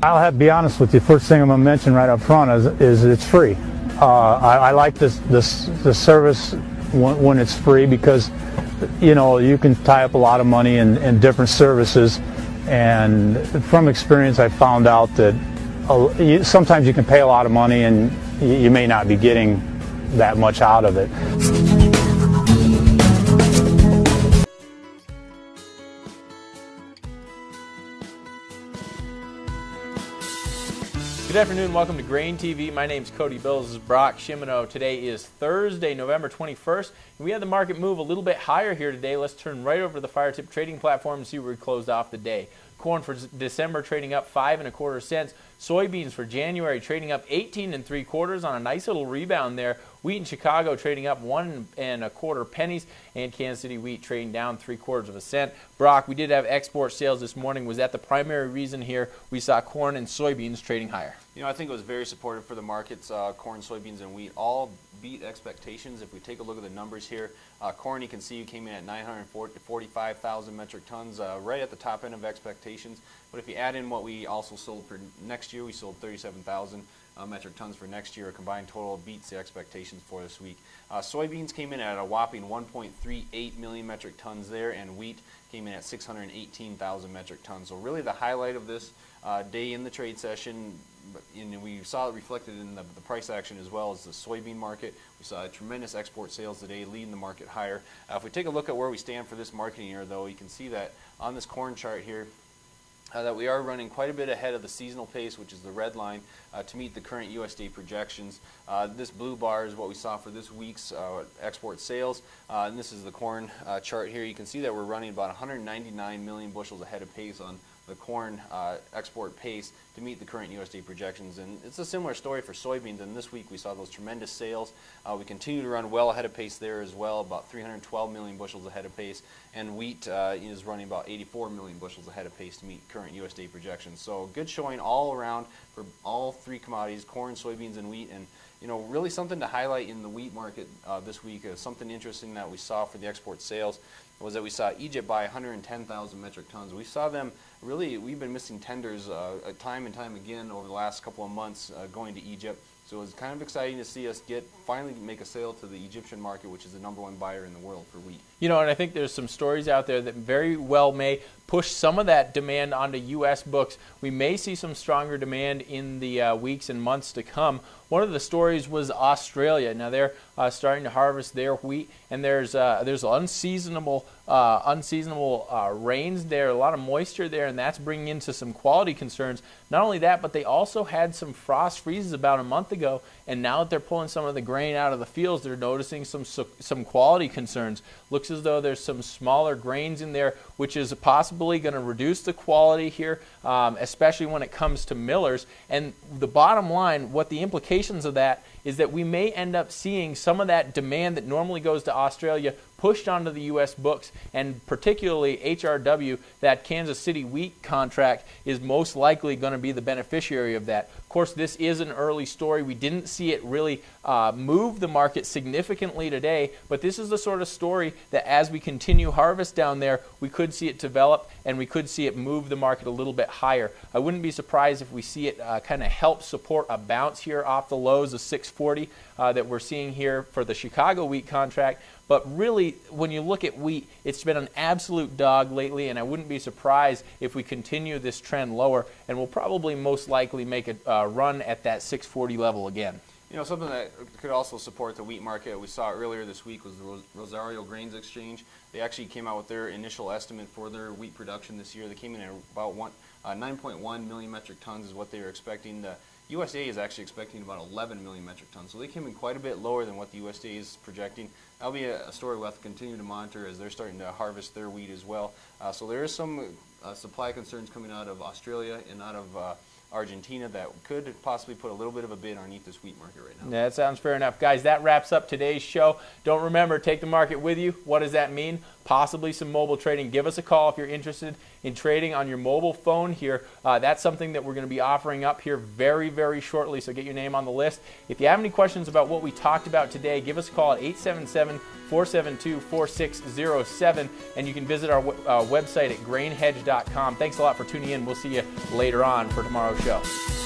I'll have to be honest with you. First thing I'm going to mention right up front is it's free. I like this service when it's free because, you know, you can tie up a lot of money in different services, and from experience I found out that sometimes you can pay a lot of money and you may not be getting that much out of it. Good afternoon, welcome to GrainTV. My name's Cody. This is Brock Shimano. Today is Thursday, November 21st, and we had the market move a little bit higher here today. Let's turn right over to the Fire Tip trading platform and see where we closed off the day. Corn for December trading up 5 1/4 cents. Soybeans for January trading up 18 3/4 on a nice little rebound there. Wheat in Chicago trading up 1 1/4 pennies, and Kansas City wheat trading down 3/4 cents. Brock, we did have export sales this morning. Was that the primary reason here we saw corn and soybeans trading higher? You know, I think it was very supportive for the markets. Corn, soybeans, and wheat all beat expectations. If we take a look at the numbers here, corn, you can see, came in at 945,000 metric tons, right at the top end of expectations. But if you add in what we also sold for next year, we sold 37,000 metric tons for next year. A combined total beats the expectations for this week. Soybeans came in at a whopping 1.38 million metric tons there, and wheat came in at 618,000 metric tons. So really the highlight of this day in the trade session, and we saw it reflected in the price action as well as the soybean market. We saw tremendous export sales today leading the market higher. If we take a look at where we stand for this marketing year, though, you can see that on this corn chart here, that we are running quite a bit ahead of the seasonal pace, which is the red line, to meet the current USDA projections. This blue bar is what we saw for this week's export sales, and this is the corn chart here. You can see that we're running about 199 million bushels ahead of pace on the corn export pace to meet the current USDA projections. And it's a similar story for soybeans, and this week we saw those tremendous sales. We continue to run well ahead of pace there as well, about 312 million bushels ahead of pace, and wheat is running about 84 million bushels ahead of pace to meet current USDA projections. So good showing all around for all three commodities, corn, soybeans, and wheat. And you know, really something to highlight in the wheat market this week, something interesting that we saw for the export sales was that we saw Egypt buy 110,000 metric tons. We saw them really, we've been missing tenders time and time again over the last couple of months going to Egypt. So it was kind of exciting to see us finally make a sale to the Egyptian market, which is the #1 buyer in the world for wheat. You know, and I think there's some stories out there that very well may push some of that demand onto U.S. books. We may see some stronger demand in the weeks and months to come. One of the stories was Australia. Now they're starting to harvest their wheat, and there's unseasonable rains there, a lot of moisture there, and that's bringing into some quality concerns. Not only that, but they also had some frost freezes about a month ago, and now that they're pulling some of the grain out of the fields, they're noticing some quality concerns. Looks as though there's some smaller grains in there, which is possibly going to reduce the quality here, especially when it comes to millers. And the bottom line, what the implications of that is that we may end up seeing some of that demand that normally goes to Australia pushed onto the U.S. books, and particularly HRW, that Kansas City wheat contract, is most likely going to be the beneficiary of that. Of course, this is an early story. We didn't see it really move the market significantly today, but this is the sort of story that as we continue harvest down there, we could see it develop and we could see it move the market a little bit higher. I wouldn't be surprised if we see it kind of help support a bounce here off the lows of 640 that we're seeing here for the Chicago wheat contract. But really, when you look at wheat, it's been an absolute dog lately, and I wouldn't be surprised if we continue this trend lower, and we'll probably most likely make a run at that 640 level again. You know, something that could also support the wheat market we saw earlier this week was the Rosario Grains Exchange. They actually came out with their initial estimate for their wheat production this year. They came in at about 9.1 million metric tons is what they were expecting. The USDA is actually expecting about 11 million metric tons. So they came in quite a bit lower than what the USDA is projecting. That'll be a story we'll have to continue to monitor as they're starting to harvest their wheat as well. So there is some supply concerns coming out of Australia and out of Argentina that could possibly put a little bit of a bid underneath this wheat market right now. Yeah, that sounds fair enough. Guys, that wraps up today's show. Don't remember, take the market with you. What does that mean? Possibly some mobile trading. Give us a call if you're interested in trading on your mobile phone here. That's something that we're going to be offering up here very, very shortly, so get your name on the list. If you have any questions about what we talked about today, give us a call at 877-472-4607, and you can visit our website at grainhedge.com. Thanks a lot for tuning in. We'll see you later on for tomorrow's Show.